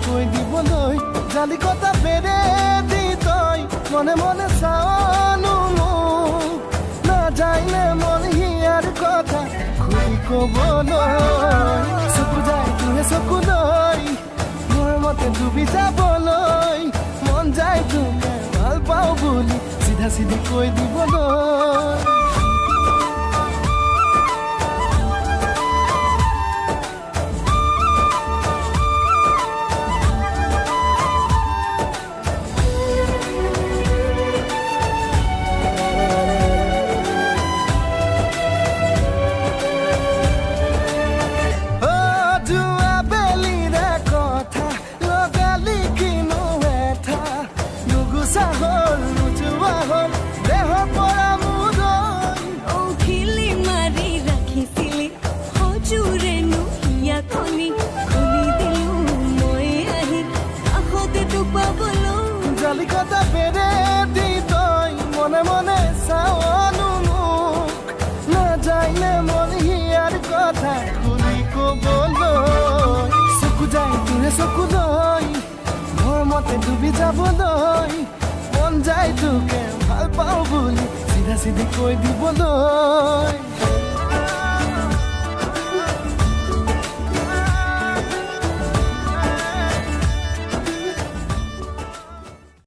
কৈ দিবলৈ জালি কথা বেৰে দি তই মনে মনে চাওনো মোক নাযায়নে মন হিয়াৰ কথা খুলি ক'বলৈ চকু যায় তোৰে চকুলৈ মোৰ মতে ডুবি যাবলৈ মন যায় তোকে ভাল পাওঁ বুলি চিধা চিধি কৈ দিবলৈ জালিকটা বেৰে দি তই মনে মনে চাওনো মোক নাযায়নে মন হিয়াৰ কথা খুলি ক'বলৈ চকু যায় তোৰে চকুলৈ মোৰ মতে ডুবি যাবলৈ মন যায় তোকে ভাল পাওঁ বুলি চিধা চিধি কৈ দিবলৈ